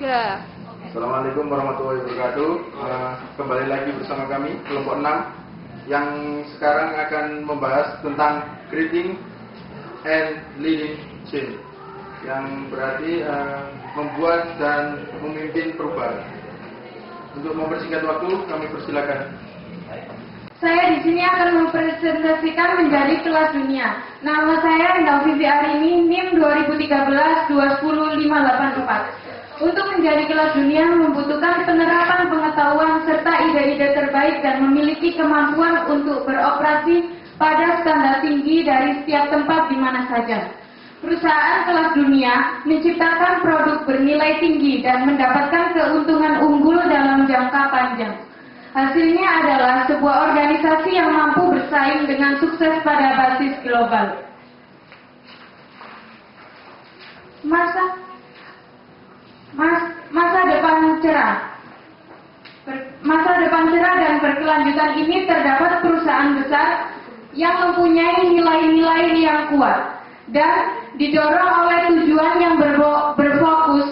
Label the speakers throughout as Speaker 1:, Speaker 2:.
Speaker 1: 3.
Speaker 2: Assalamualaikum warahmatullahi wabarakatuh. Kembali lagi bersama kami kelompok 6 yang sekarang akan membahas tentang creating and leading change, yang berarti membuat dan memimpin perubahan. Untuk mempersingkat waktu, kami persilakan.
Speaker 3: Saya di sini akan mempresentasikan menjadi kelas dunia. Nama saya Endang Vivi Arini, NIM 2013-210-584. Untuk menjadi kelas dunia membutuhkan penerapan pengetahuan serta ide-ide terbaik dan memiliki kemampuan untuk beroperasi pada standar tinggi dari setiap tempat di mana saja. Perusahaan kelas dunia menciptakan produk bernilai tinggi dan mendapatkan keuntungan unggul dalam jangka panjang. Hasilnya adalah sebuah organisasi yang mampu bersaing dengan sukses pada basis global. Masa depan cerah. Masa depan cerah dan berkelanjutan ini terdapat perusahaan besar yang mempunyai nilai-nilai yang kuat dan didorong oleh tujuan yang berfokus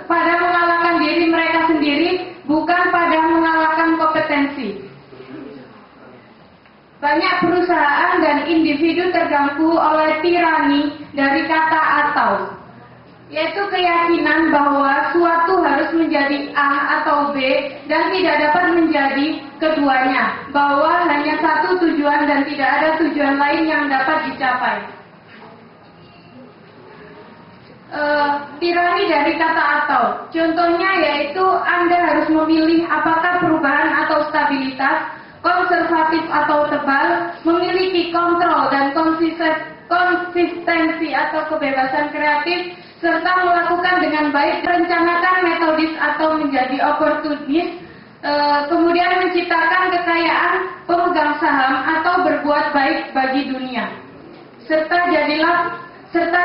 Speaker 3: pada mengalahkan diri mereka sendiri, bukan pada mengalahkan kompetensi. Banyak perusahaan dan individu terganggu oleh tirani dari kata atau, yaitu keyakinan bahwa suatu harus menjadi A atau B dan tidak dapat menjadi keduanya, bahwa hanya satu tujuan dan tidak ada tujuan lain yang dapat dicapai. Tirani dari kata atau, contohnya yaitu Anda harus memilih apakah perubahan atau stabilitas, konservatif atau tebal, memiliki kontrol dan konsistensi atau kebebasan kreatif, serta melakukan dengan baik, merencanakan metodis atau menjadi oportunis, kemudian menciptakan kekayaan pemegang saham atau berbuat baik bagi dunia, serta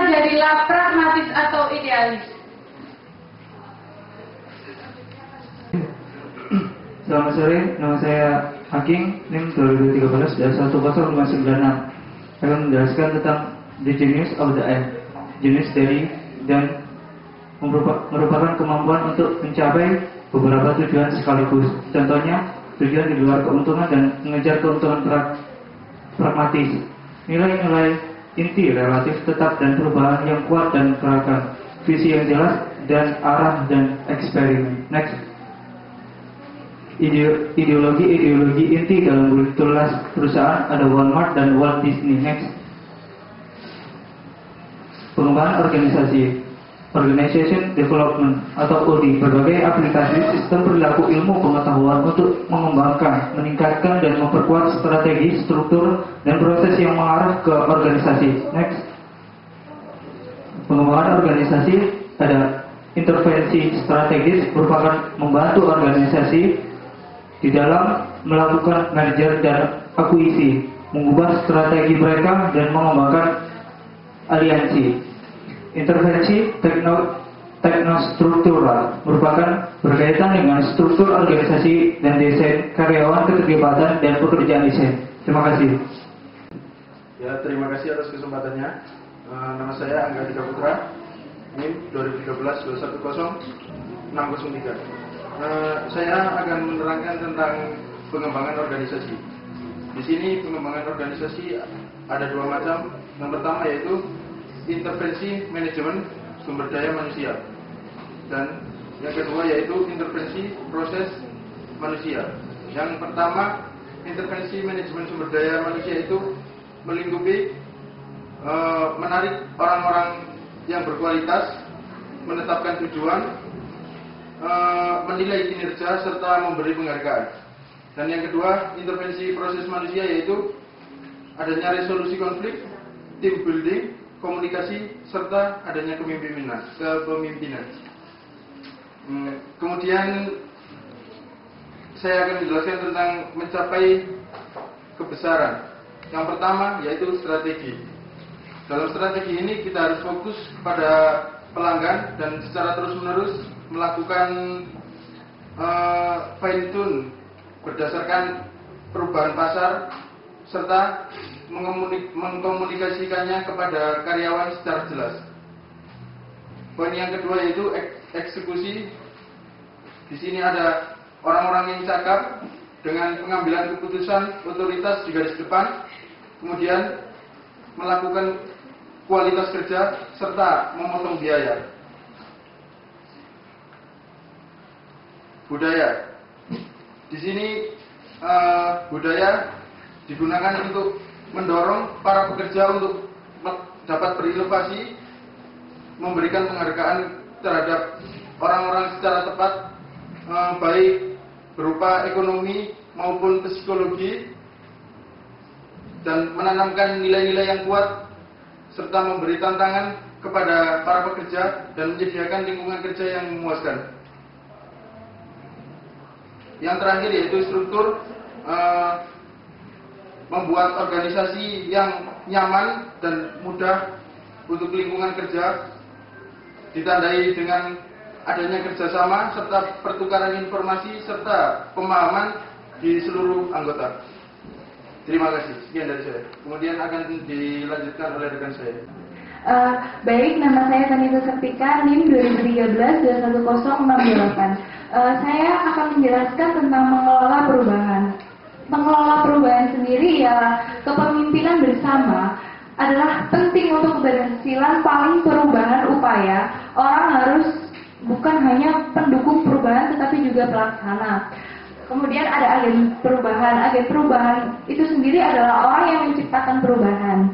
Speaker 3: jadilah pragmatis atau idealis.
Speaker 4: Selamat sore, nama saya Hakim, NIM 2013-10596. Akan menjelaskan tentang the genius of the end, jenis dari dan merupakan kemampuan untuk mencapai beberapa tujuan sekaligus. Contohnya, tujuan di luar keuntungan dan mengejar keuntungan pragmatis. Nilai-nilai inti relatif tetap dan perubahan yang kuat dan beragam. Visi yang jelas dan arah dan eksperimen. Next. Ideologi inti dalam tulas perusahaan ada Walmart dan Walt Disney. Next. Pengembangan organisasi, Organization Development atau OD, berbagai aplikasi sistem perilaku ilmu pengetahuan untuk mengembangkan, meningkatkan dan memperkuat strategi, struktur dan proses yang mengarah ke organisasi. Next. Pengembangan organisasi ada intervensi strategis, merupakan membantu organisasi di dalam melakukan merger dan akuisisi, mengubah strategi mereka dan mengembangkan aliansi. Intervensi teknostruktural merupakan berkaitan dengan struktur organisasi dan desain karyawan, keterlibatan dan pekerjaan desain. Terima kasih.
Speaker 2: Ya, terima kasih atas kesempatannya. Nama saya Angga Dika Putra, NIM 2013-210-603. Saya akan menerangkan tentang pengembangan organisasi. Di sini pengembangan organisasi ada dua macam. Yang pertama yaitu intervensi manajemen sumber daya manusia, dan yang kedua yaitu intervensi proses manusia. Yang pertama, intervensi manajemen sumber daya manusia itu melingkupi menarik orang-orang yang berkualitas, menetapkan tujuan, menilai kinerja serta memberi penghargaan. Dan yang kedua, intervensi proses manusia yaitu adanya resolusi konflik, team building, komunikasi serta adanya kepemimpinan. Kemudian saya akan menjelaskan tentang mencapai kebesaran. Yang pertama yaitu strategi. Dalam strategi ini kita harus fokus pada pelanggan dan secara terus-menerus melakukan fine tune berdasarkan perubahan pasar serta mengkomunikasikannya kepada karyawan secara jelas. Poin yang kedua yaitu eksekusi. Di sini ada orang-orang yang cakap dengan pengambilan keputusan otoritas di garis depan, kemudian melakukan kualitas kerja serta memotong biaya. Budaya. Di sini budaya digunakan untuk mendorong para pekerja untuk dapat berinovasi, memberikan penghargaan terhadap orang-orang secara tepat, baik berupa ekonomi maupun psikologi, dan menanamkan nilai-nilai yang kuat serta memberi tantangan kepada para pekerja dan menyediakan lingkungan kerja yang memuaskan. Yang terakhir yaitu struktur, membuat organisasi yang nyaman dan mudah untuk lingkungan kerja, ditandai dengan adanya kerjasama serta pertukaran informasi serta pemahaman di seluruh anggota. Terima kasih. Sekian dari saya. Kemudian akan dilanjutkan oleh rekan saya.
Speaker 3: Baik, nama saya Tanita Septika, NIM 2013-21068. Saya akan menjelaskan tentang mengelola perubahan. Mengelola perubahan sendiri ialah kepemimpinan bersama adalah penting untuk keberhasilan paling perubahan upaya. Orang harus bukan hanya pendukung perubahan tetapi juga pelaksana. Kemudian ada agen perubahan. Agen perubahan itu sendiri adalah orang yang menciptakan perubahan.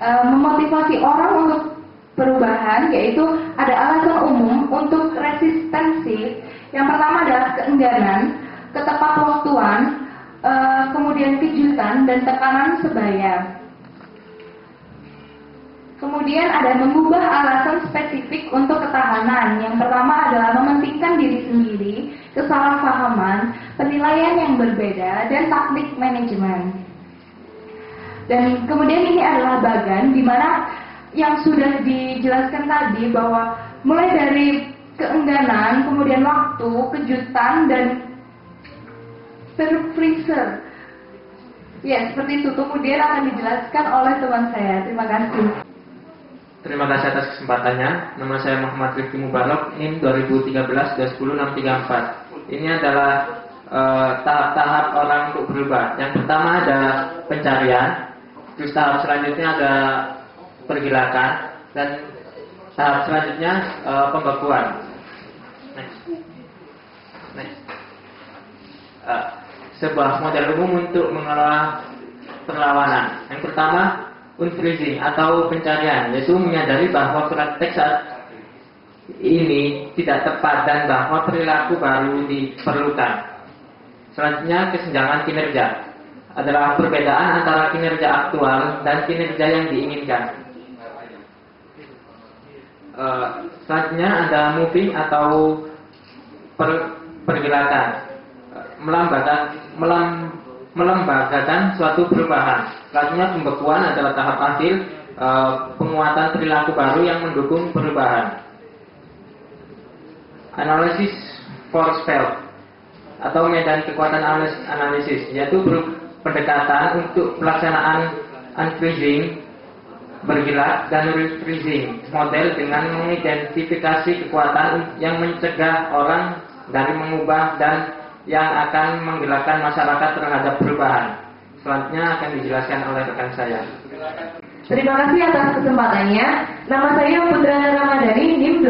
Speaker 3: Memotivasi orang untuk perubahan, yaitu ada alasan umum untuk resistensi. Yang pertama adalah keengganan, ketepatwaktuan, kemudian kejutan dan tekanan sebaya. Kemudian ada mengubah alasan spesifik untuk ketahanan. Yang pertama adalah mementingkan diri sendiri, kesalahpahaman, penilaian yang berbeda, dan taktik manajemen. Dan kemudian ini adalah bagan di mana yang sudah dijelaskan tadi bahwa mulai dari keengganan, kemudian waktu, kejutan, dan freezer. Ya, seperti itu. Kemudian akan dijelaskan oleh teman saya. Terima kasih.
Speaker 1: Terima kasih atas kesempatannya. Nama saya Muhammad Rifki Mubarok, NIM 2013-20634. Ini adalah tahap-tahap orang untuk berubah. Yang pertama ada pencarian, terus tahap selanjutnya ada pergerakan, dan tahap selanjutnya pembekuan. Next. Sebuah model umum untuk mengelola perlawanan. Yang pertama, unfreezing atau pencarian, yaitu menyadari bahwa praktek saat ini tidak tepat dan bahwa perilaku baru diperlukan. Selanjutnya, kesenjangan kinerja adalah perbedaan antara kinerja aktual dan kinerja yang diinginkan. Selanjutnya ada moving atau pergerakan, melembagakan suatu perubahan. Selanjutnya pembekuan adalah tahap akhir, penguatan perilaku baru yang mendukung perubahan. Analisis force field atau medan kekuatan analisis, yaitu pendekatan untuk pelaksanaan unfreezing, bergerak, dan refreezing model dengan mengidentifikasi kekuatan yang mencegah orang dari mengubah dan yang akan menggerakkan masyarakat terhadap perubahan. Selanjutnya akan dijelaskan oleh rekan saya.
Speaker 3: Terima kasih atas kesempatannya. Nama saya Putra Ramadhani, NIM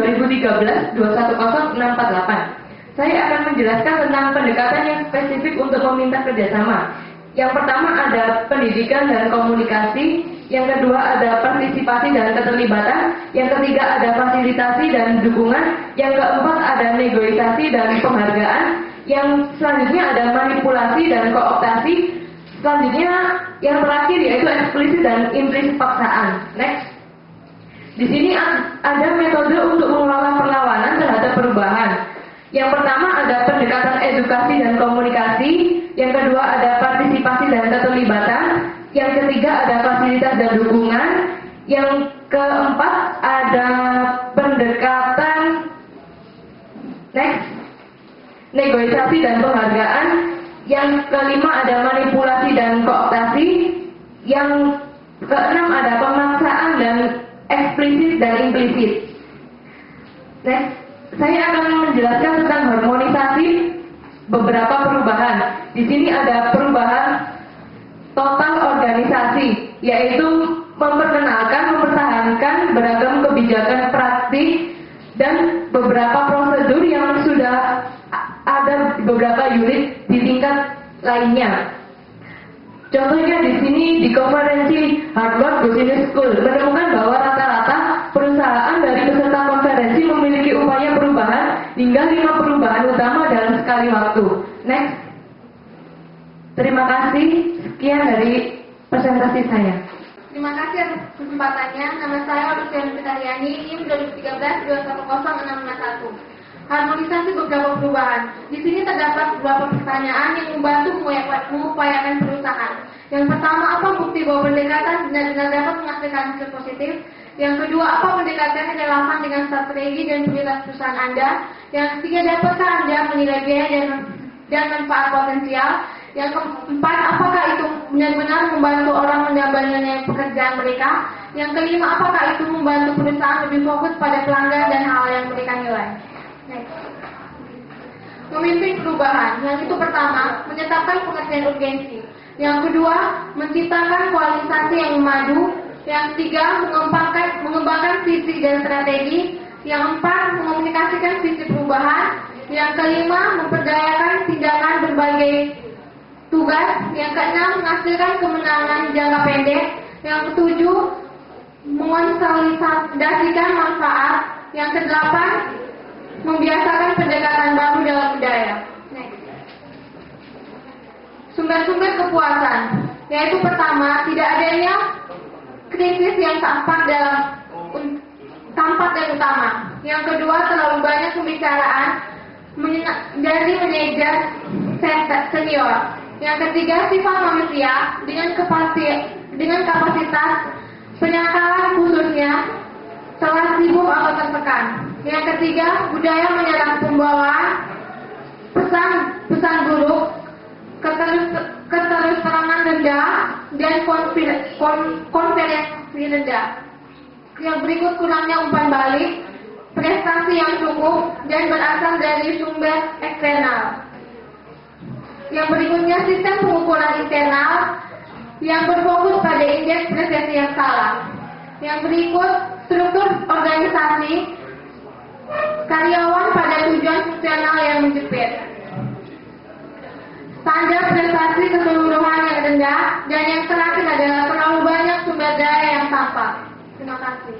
Speaker 3: 2013-21068. Saya akan menjelaskan tentang pendekatan yang spesifik untuk meminta kerjasama. Yang pertama ada pendidikan dan komunikasi. Yang kedua ada partisipasi dan keterlibatan. Yang ketiga ada fasilitasi dan dukungan. Yang keempat ada negosiasi dan penghargaan. Yang selanjutnya ada manipulasi dan kooptasi. Selanjutnya yang terakhir yaitu eksplisit dan implisit paksaan. Next. Di sini ada metode untuk mengelola perlawanan terhadap perubahan. Yang pertama ada pendekatan edukasi dan komunikasi. Yang kedua ada partisipasi dan keterlibatan. Yang ketiga ada fasilitas dan dukungan. Yang keempat ada pendekatan negosiasi dan penghargaan. Yang kelima ada manipulasi dan kooptasi. Yang keenam ada pemaksaan dan eksplisit dan implisit. Next, saya akan menjelaskan tentang harmonisasi beberapa perubahan. Di sini ada perubahan total organisasi, yaitu memperkenalkan, mempertahankan beragam kebijakan praktik dan beberapa prosedur yang sudah ada di beberapa unit di tingkat lainnya. Contohnya di sini di konferensi Harvard Business School menemukan bahwa rata-rata perusahaan dari peserta konferensi memiliki upaya perubahan hingga 5 perubahan utama dalam sekali waktu. Next. Terima kasih. Sekian dari presentasi saya.
Speaker 5: Terima kasih atas kesempatannya. Nama saya Lucian Fitariani, NIM 2013-210651. Harmonisasi beberapa perubahan. Di sini terdapat beberapa pertanyaan yang membantu mengupayakan perusahaan. Yang pertama, apa bukti bahwa pendekatan benar-benar dapat menghasilkan hasil positif? Yang kedua, apa pendekatan yang relevan dengan strategi dan prioritas perusahaan Anda? Yang ketiga, dapatkah Anda menilai biaya dan manfaat potensial? Yang keempat, apakah itu benar-benar membantu orang menambah nilai pekerjaan mereka? Yang kelima, apakah itu membantu perusahaan lebih fokus pada pelanggan dan hal yang mereka nilai? Memimpin perubahan. Yang itu pertama, menetapkan pengertian urgensi. Yang kedua, menciptakan kualitasasi yang memadu. Yang ketiga, mengembangkan visi dan strategi. Yang empat, mengomunikasikan visi perubahan. Yang kelima, memperdayakan tindakan berbagai tugas. Yang keenam, menghasilkan kemenangan jangka pendek. Yang ketujuh, mengonsolidasikan manfaat. Yang kedelapan, membiasakan pendekatan baru dalam budaya. Sumber-sumber kepuasan, yaitu pertama, tidak adanya krisis yang tampak dan utama. Yang kedua, terlalu banyak pembicaraan dari manajer senior. Yang ketiga, sifat manusia dengan kapasitas penyangkalan khususnya telah sibuk atau tertekan. Yang ketiga, budaya menyerang pembawaan pesan buruk, keterus-terangan rendah, dan konferensi rendah. Yang berikut, kurangnya umpan balik, prestasi yang cukup, dan berasal dari sumber eksternal. Yang berikutnya, sistem pengukuran internal yang berfokus pada indeks prestasi yang salah. Yang berikut, struktur organisasi karyawan pada tujuan fungsional yang menjepit, standar prestasi keseluruhan yang rendah, dan yang terakhir adalah terlalu banyak sumber daya yang tampak. Terima kasih.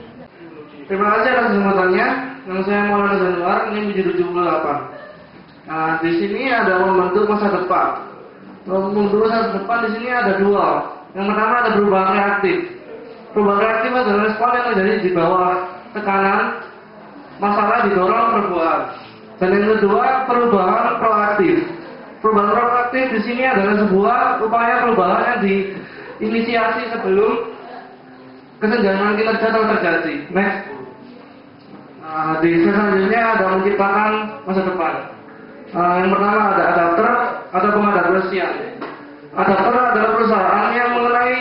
Speaker 6: Terima kasih atas kesempatannya. Nama saya Maulana Zanuar, NIM 778. Nah, di sini ada membentuk masa depan. Membentuk masa depan di sini ada dua. Yang pertama ada perubahan reaktif. Perubahan reaktif adalah respon yang terjadi di bawah tekanan masalah didorong perubahan. Dan yang kedua, perubahan proaktif. Perubahan proaktif di sini adalah sebuah upaya perubahan yang diinisiasi sebelum kesenjangan kinerja telah terjadi. Next. Di selanjutnya ada menciptakan masa depan. Yang pertama ada adapter atau pengadaptasian. Adapter adalah perusahaan yang mengenai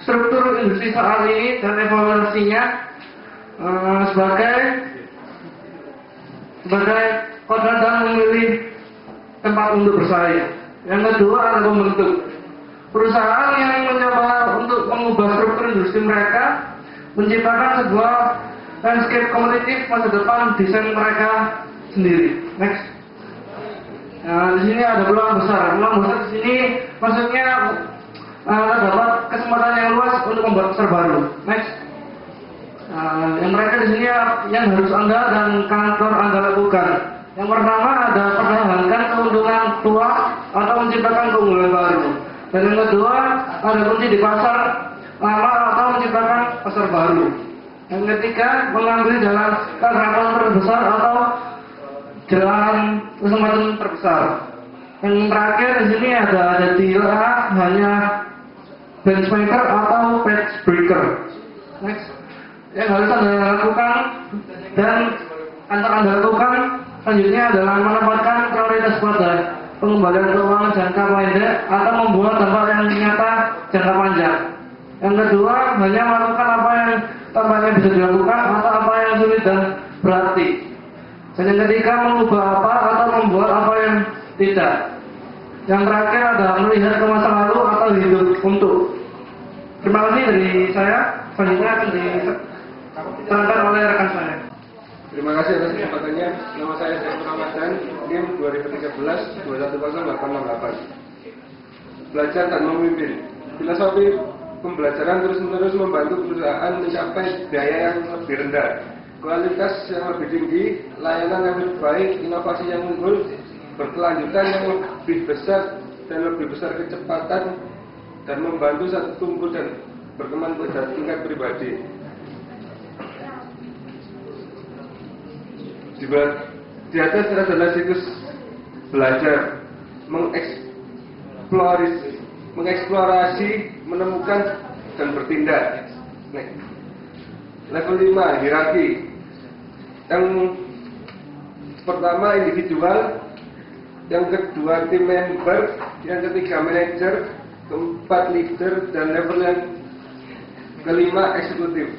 Speaker 6: struktur industri saat ini dan evaluasinya sebagai kodrat dan memilih tempat untuk bersaing. Yang kedua adalah pembentuk. Perusahaan yang mencoba untuk mengubah struktur industri mereka, menciptakan sebuah landscape kompetitif masa depan desain mereka sendiri. Next. Nah, di sini ada peluang besar. Peluang besar di sini maksudnya terdapat kesempatan yang luas untuk membuat besar baru. Next. Yang mereka di sini yang harus Anda dan kantor Anda lakukan. Yang pertama ada pertahankan keuntungan tua atau menciptakan keunggulan baru. Dan yang kedua ada kunci di pasar lama atau menciptakan pasar baru. Yang ketiga mengambil jalan kegagalan terbesar atau jalan kesempatan terbesar. Yang terakhir di sini ada tidak hanya benchmaker atau patch breaker. Next. Yang harus Anda lakukan dan antara Anda lakukan selanjutnya adalah menempatkan prioritas pada pengembalian keuangan jangka pendek atau membuat dampak yang nyata jangka panjang. Yang kedua, hanya melakukan apa yang tampaknya bisa dilakukan atau apa yang sulit dan berarti. Dan yang ketiga, mengubah apa atau membuat apa yang tidak. Yang terakhir adalah melihat ke masa lalu atau hidup untuk. Terima kasih dari saya. Selanjutnya akan diterangkan oleh rekan saya.
Speaker 7: Terima kasih atas kesempatannya. Nama saya Saiful Ramadan, NIM 2013-21088. Belajar dan memimpin. Filosofi pembelajaran terus-menerus membantu perusahaan mencapai daya yang lebih rendah, kualitas yang lebih tinggi, layanan yang lebih baik, inovasi yang unggul, berkelanjutan yang lebih besar dan lebih besar kecepatan, dan membantu satu tumbuh dan berkembang pada tingkat pribadi. Di atas adalah situs belajar, mengeksplorasi, menemukan, dan bertindak. Level 5, hierarki. Yang pertama individual, yang kedua tim member, yang ketiga manager, keempat leader, dan level yang kelima eksekutif.